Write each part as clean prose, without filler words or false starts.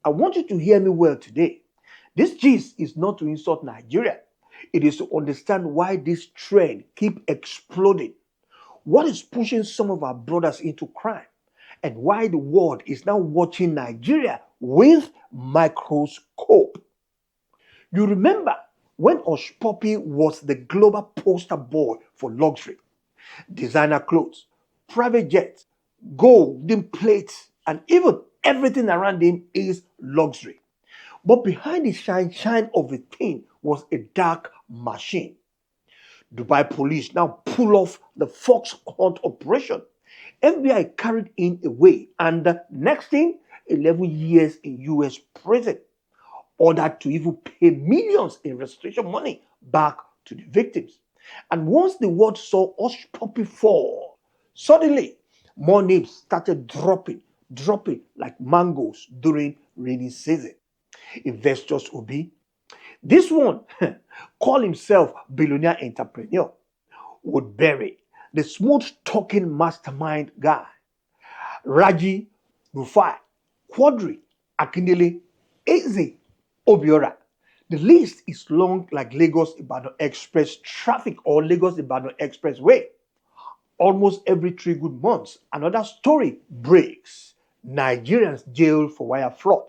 I want you to hear me well today. This gist is not to insult Nigeria. It is to understand why this trend keep exploding. What is pushing some of our brothers into crime? And why the world is now watching Nigeria with microscope. You remember when Hushpuppi was the global poster boy for luxury, designer clothes, private jets, golden plates, and even everything around him is luxury. But behind the shine of the thing was a dark machine. Dubai police now pull off the fox hunt operation. FBI carried him away, and the next thing, 11 years in US prison, ordered to even pay millions in restitution money back to the victims. And once the world saw Hushpuppi fall, suddenly more names started dropping like mangoes during rainy season. Investors will be. This one call himself billionaire entrepreneur. Woodberry, the smooth talking mastermind guy. Raji Rufai, Quadri, Akindele, Eze, Obiora. The list is long like Lagos Ibadan Express traffic or Lagos Ibadan Expressway. Almost every 3 good months, another story breaks. Nigerians jailed for wire fraud.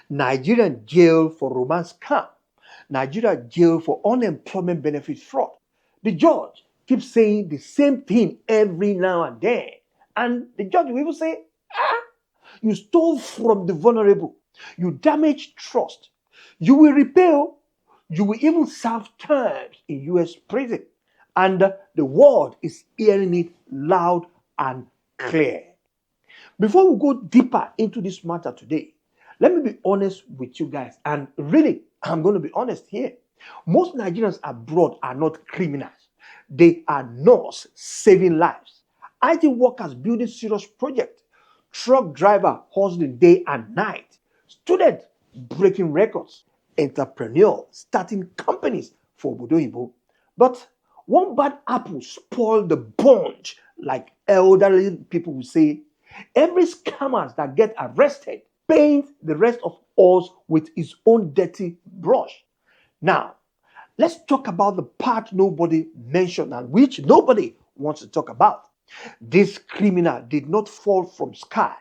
Nigerian jail for romance scam. Nigeria jail for unemployment benefit fraud. The judge keeps saying the same thing every now and then. And the judge will even say, you stole from the vulnerable. You damaged trust. You will repay. You will even serve terms in US prison. And the world is hearing it loud and clear. Before we go deeper into this matter today, let me be honest with you guys. And really, I'm going to be honest here. Most Nigerians abroad are not criminals. They are nurses saving lives. IT workers building serious projects. Truck driver hustling day and night. Student breaking records. Entrepreneur starting companies for Obodo. But one bad apple spoiled the bunch, like elderly people will say. Every scammers that get arrested paint the rest of us with his own dirty brush. Now, let's talk about the part nobody mentioned and which nobody wants to talk about. This criminal did not fall from sky.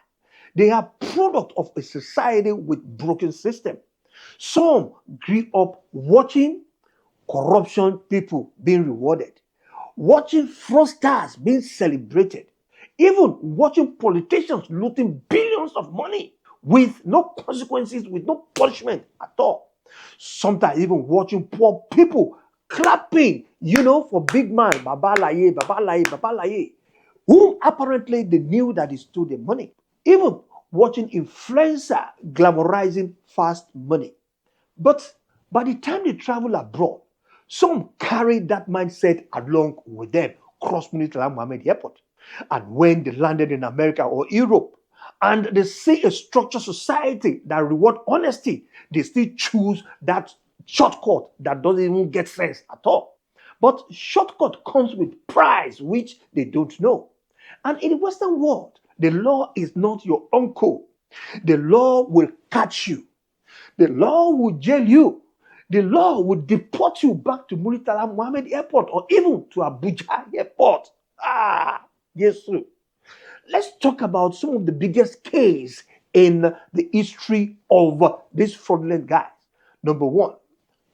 They are product of a society with broken system. Some grew up watching corruption people being rewarded, watching fraudsters being celebrated, even watching politicians looting billions of money with no consequences, with no punishment at all. Sometimes even watching poor people clapping, for big man, Baba Laye, Baba Laye, Baba Laye, whom apparently they knew that he stole their money. Even watching influencer glamorizing fast money. But by the time they travel abroad, some carry that mindset along with them, cross Murtala Mohammed Airport. And when they landed in America or Europe, and they see a structured society that reward honesty, they still choose that shortcut that doesn't even get sense at all. But shortcut comes with price, which they don't know. And in the Western world, the law is not your uncle. The law will catch you. The law will jail you. The law will deport you back to Murtala Mohammed Airport or even to Abuja Airport. Yes, sir. Let's talk about some of the biggest case in the history of these fraudulent guys. Number one,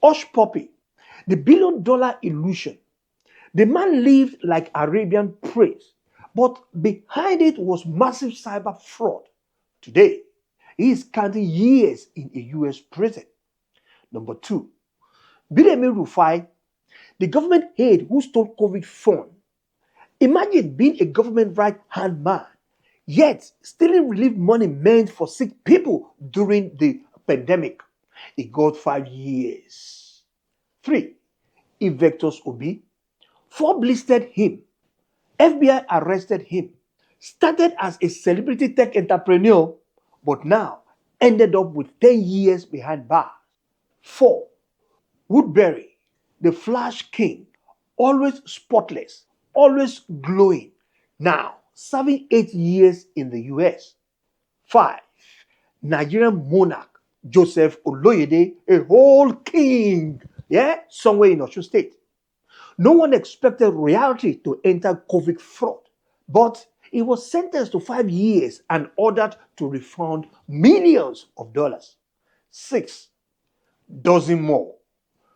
Hushpuppi, the $1 billion illusion. The man lived like Arabian prince, but behind it was massive cyber fraud. Today, he is counting years in a US prison. Number two, Bidemi Rufai, the government aide who stole COVID fund. Imagine being a government right-hand man, yet stealing relief money meant for sick people during the pandemic. He got 5 years. 3. Invictus Obi. Forbes listed him. FBI arrested him. Started as a celebrity tech entrepreneur, but now ended up with 10 years behind bars. 4. Woodberry, the Flash King, always spotless, always glowing, now serving 8 years in the US. 5. Nigerian monarch Joseph Oloyede, a whole king, somewhere in Osun State. No one expected reality to enter COVID fraud, but he was sentenced to 5 years and ordered to refund millions of dollars. 6 dozen more.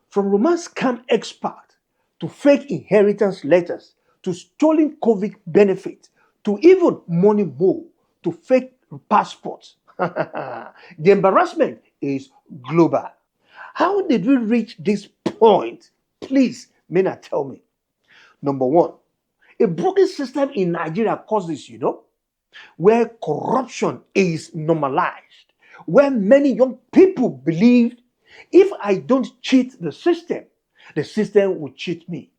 From romance scam expert to fake inheritance letters to stolen COVID benefits to even money mole to fake passports. The embarrassment is global. How did we reach this point? Please, Mena, tell me. Number one, a broken system in Nigeria causes, where corruption is normalized, where many young people believe if I don't cheat the system will cheat me.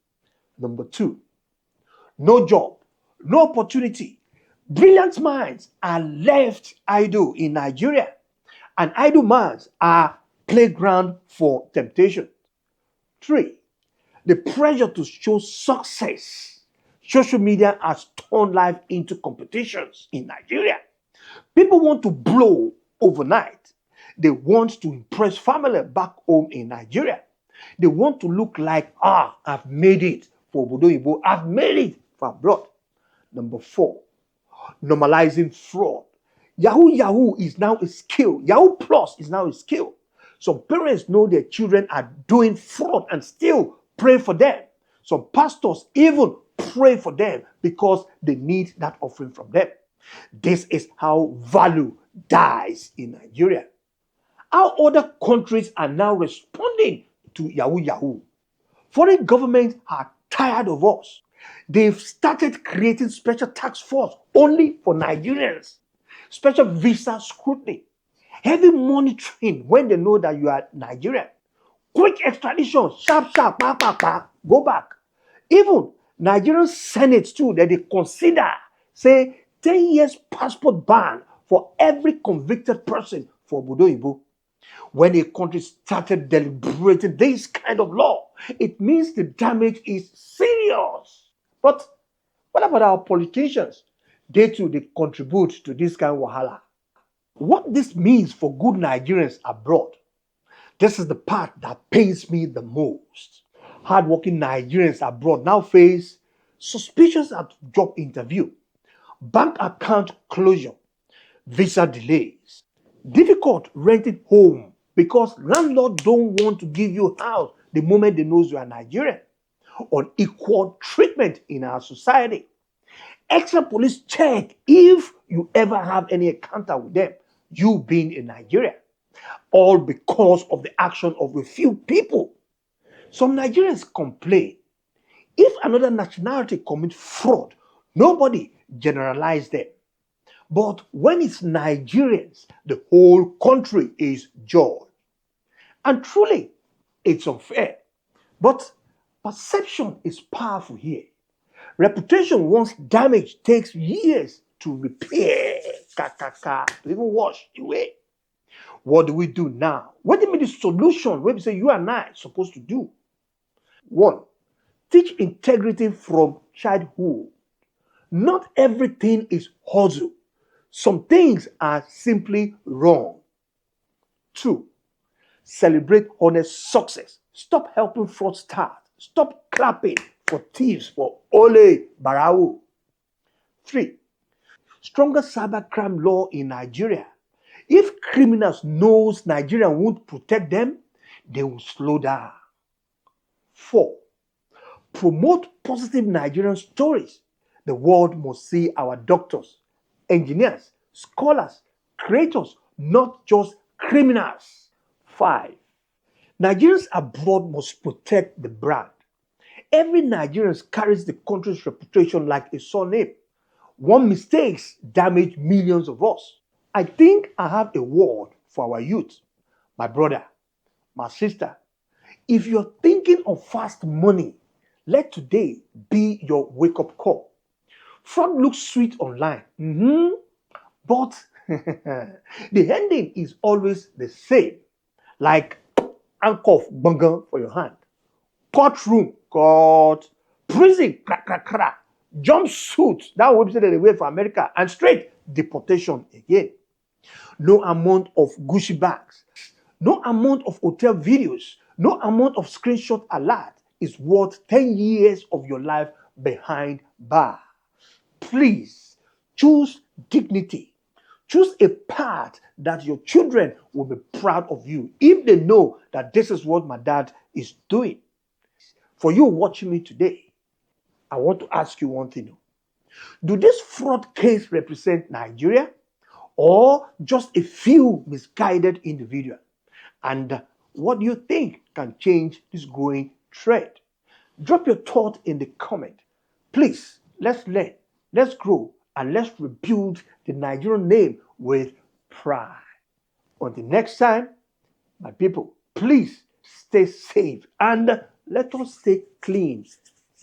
Number two, no job, no opportunity. Brilliant minds are left idle in Nigeria, and idle minds are playground for temptation. Three, the pressure to show success. Social media has turned life into competitions in Nigeria. People want to blow overnight. They want to impress family back home in Nigeria. They want to look like, I've made it for Obodo Igbo. I've made it for abroad. Number four, normalizing fraud. Yahoo is now a skill. Yahoo Plus is now a skill. Some parents know their children are doing fraud and still pray for them. Some pastors even pray for them because they need that offering from them. This is how value dies in Nigeria. How other countries are now responding to Yahoo. Foreign governments are tired of us. They've started creating special task force only for Nigerians. Special visa scrutiny. Heavy monitoring when they know that you are Nigerian. Quick extradition, sharp, go back. Even Nigerian Senate too, that they consider, say, 10 years passport ban for every convicted person for Obodo Igbo. When a country started deliberating this kind of law, it means the damage is serious. But what about our politicians? They too, they contribute to this kind of wahala. What this means for good Nigerians abroad, this is the part that pains me the most. Hardworking Nigerians abroad now face suspicions at job interview, bank account closure, visa delays, difficult renting home because landlords don't want to give you house the moment they know you are Nigerian, unequal treatment in our society, extra police check if you ever have any encounter with them, you being in Nigeria, all because of the action of a few people. Some Nigerians complain if another nationality commits fraud, nobody generalizes them. But when it's Nigerians, the whole country is judged. And truly, it's unfair. But perception is powerful here. Reputation once damaged takes years to repair, to even wash away. What do we do now? What do you mean the solution? What we say you and I are supposed to do? One, teach integrity from childhood. Not everything is hustle. Some things are simply wrong. Two, celebrate honest success. Stop helping fraudsters. Stop clapping for thieves for Ole Barau. Three, stronger cybercrime law in Nigeria. If criminals knows Nigeria won't protect them, they will slow down. Four, promote positive Nigerian stories. The world must see our doctors, engineers, scholars, creators, not just criminals. Five, Nigerians abroad must protect the brand. Every Nigerian carries the country's reputation like a surname. One mistake damage millions of us. I think I have a word for our youth. My brother, my sister, if you're thinking of fast money, let today be your wake-up call. Fraud looks sweet online, but the ending is always the same. Like handcuff, bunga for your hand. Courtroom, court. Prison, jumpsuit, that website that they wait for America, and straight deportation again. No amount of Gucci bags, no amount of hotel videos, no amount of screenshot alert is worth 10 years of your life behind bar. Please choose dignity. Choose a path that your children will be proud of you if they know that this is what my dad is doing. For you watching me today, I want to ask you one thing. Do this fraud case represent Nigeria or just a few misguided individuals? And what do you think can change this growing trend? Drop your thought in the comment. Please, let's learn, let's grow, and let's rebuild the Nigerian name with pride. Until next time, my people, please stay safe and let us stay clean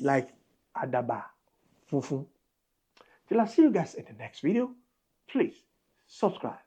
like Adaba Funfun. Till I see you guys in the next video, please subscribe.